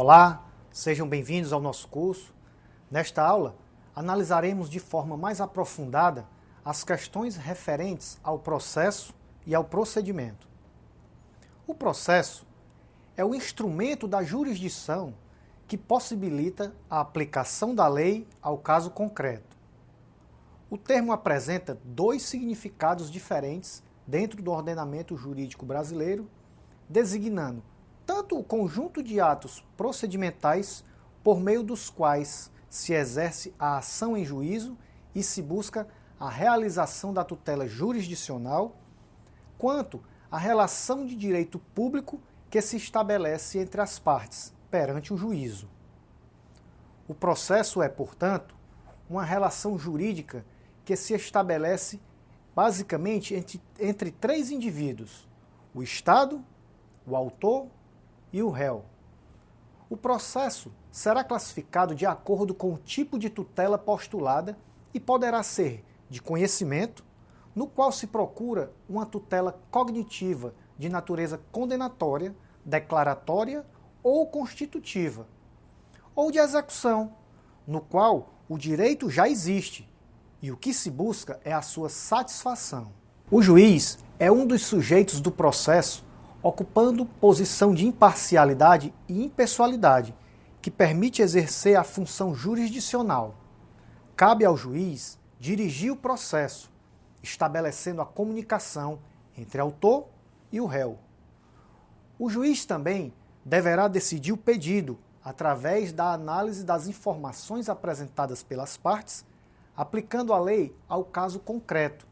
Olá, sejam bem-vindos ao nosso curso. Nesta aula, analisaremos de forma mais aprofundada as questões referentes ao processo e ao procedimento. O processo é o instrumento da jurisdição que possibilita a aplicação da lei ao caso concreto. O termo apresenta dois significados diferentes dentro do ordenamento jurídico brasileiro, designando tanto o conjunto de atos procedimentais por meio dos quais se exerce a ação em juízo e se busca a realização da tutela jurisdicional, quanto a relação de direito público que se estabelece entre as partes perante o juízo. O processo é, portanto, uma relação jurídica que se estabelece basicamente entre três indivíduos: o Estado, o autor e o réu. O processo será classificado de acordo com o tipo de tutela postulada e poderá ser de conhecimento, no qual se procura uma tutela cognitiva de natureza condenatória, declaratória ou constitutiva, ou de execução, no qual o direito já existe e o que se busca é a sua satisfação. O juiz é um dos sujeitos do processo, ocupando posição de imparcialidade e impessoalidade, que permite exercer a função jurisdicional. Cabe ao juiz dirigir o processo, estabelecendo a comunicação entre autor e o réu. O juiz também deverá decidir o pedido através da análise das informações apresentadas pelas partes, aplicando a lei ao caso concreto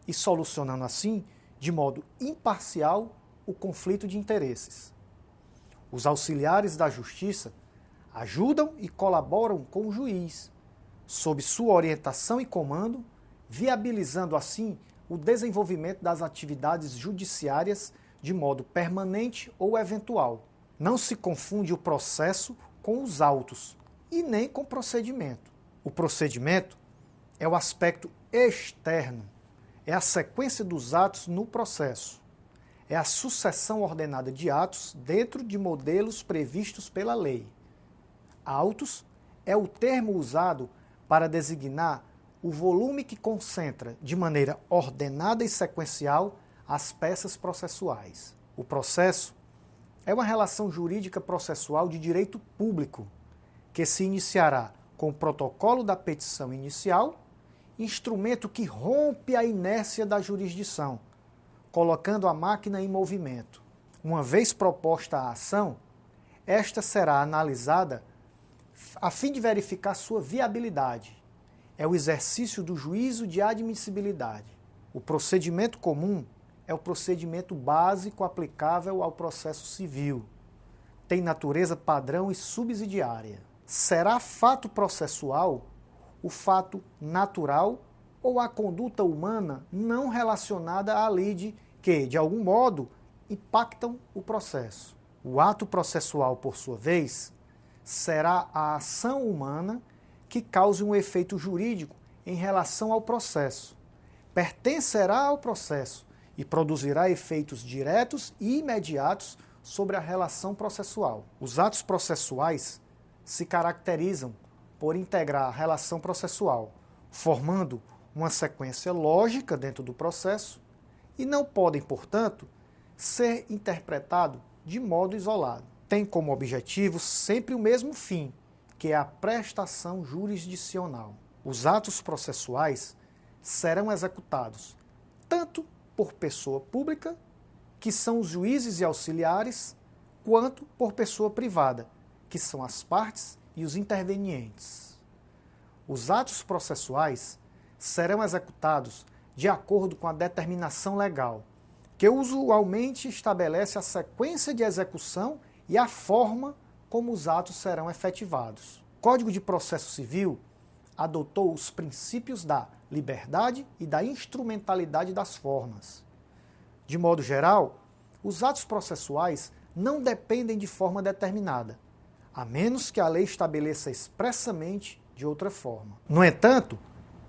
e solucionando assim, de modo imparcial, o conflito de interesses. Os auxiliares da justiça ajudam e colaboram com o juiz, sob sua orientação e comando, viabilizando assim o desenvolvimento das atividades judiciárias de modo permanente ou eventual. Não se confunde o processo com os autos e nem com o procedimento. O procedimento é o aspecto externo, é a sequência dos atos no processo. É a sucessão ordenada de atos dentro de modelos previstos pela lei. Autos é o termo usado para designar o volume que concentra de maneira ordenada e sequencial as peças processuais. O processo é uma relação jurídica processual de direito público, que se iniciará com o protocolo da petição inicial, instrumento que rompe a inércia da jurisdição, colocando a máquina em movimento. Uma vez proposta a ação, esta será analisada a fim de verificar sua viabilidade. É o exercício do juízo de admissibilidade. O procedimento comum é o procedimento básico aplicável ao processo civil. Tem natureza padrão e subsidiária. Será fato processual o fato natural ou a conduta humana não relacionada à lide que, de algum modo, impactam o processo. O ato processual, por sua vez, será a ação humana que cause um efeito jurídico em relação ao processo. Pertencerá ao processo e produzirá efeitos diretos e imediatos sobre a relação processual. Os atos processuais se caracterizam por integrar a relação processual, formando uma sequência lógica dentro do processo e não podem, portanto, ser interpretados de modo isolado. Tem como objetivo sempre o mesmo fim, que é a prestação jurisdicional. Os atos processuais serão executados tanto por pessoa pública, que são os juízes e auxiliares, quanto por pessoa privada, que são as partes e os intervenientes. Os atos processuais serão executados de acordo com a determinação legal, que usualmente estabelece a sequência de execução e a forma como os atos serão efetivados. O Código de Processo Civil adotou os princípios da liberdade e da instrumentalidade das formas. De modo geral, os atos processuais não dependem de forma determinada, a menos que a lei estabeleça expressamente de outra forma. No entanto,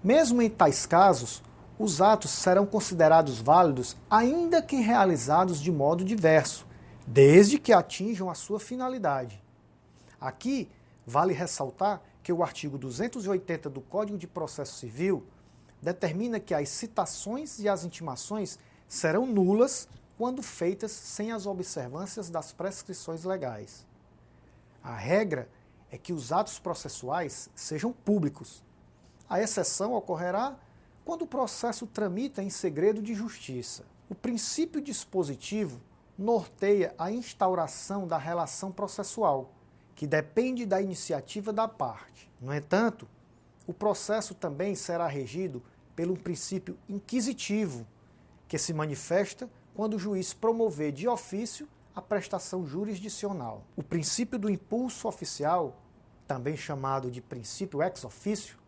mesmo em tais casos, os atos serão considerados válidos ainda que realizados de modo diverso, desde que atinjam a sua finalidade. Aqui, vale ressaltar que o artigo 280 do Código de Processo Civil determina que as citações e as intimações serão nulas quando feitas sem as observâncias das prescrições legais. A regra é que os atos processuais sejam públicos. A exceção ocorrerá quando o processo tramita em segredo de justiça. O princípio dispositivo norteia a instauração da relação processual, que depende da iniciativa da parte. No entanto, o processo também será regido pelo princípio inquisitivo, que se manifesta quando o juiz promover de ofício a prestação jurisdicional. O princípio do impulso oficial, também chamado de princípio ex officio,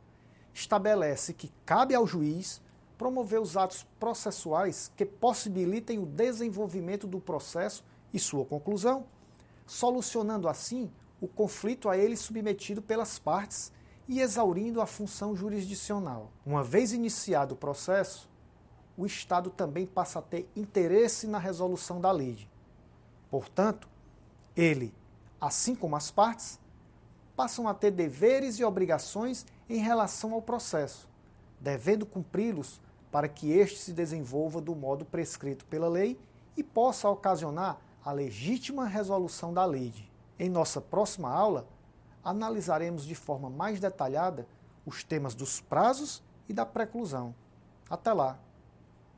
estabelece que cabe ao juiz promover os atos processuais que possibilitem o desenvolvimento do processo e sua conclusão, solucionando assim o conflito a ele submetido pelas partes e exaurindo a função jurisdicional. Uma vez iniciado o processo, o Estado também passa a ter interesse na resolução da lide. Portanto, ele, assim como as partes, passam a ter deveres e obrigações em relação ao processo, devendo cumpri-los para que este se desenvolva do modo prescrito pela lei e possa ocasionar a legítima resolução da lide. Em nossa próxima aula, analisaremos de forma mais detalhada os temas dos prazos e da preclusão. Até lá!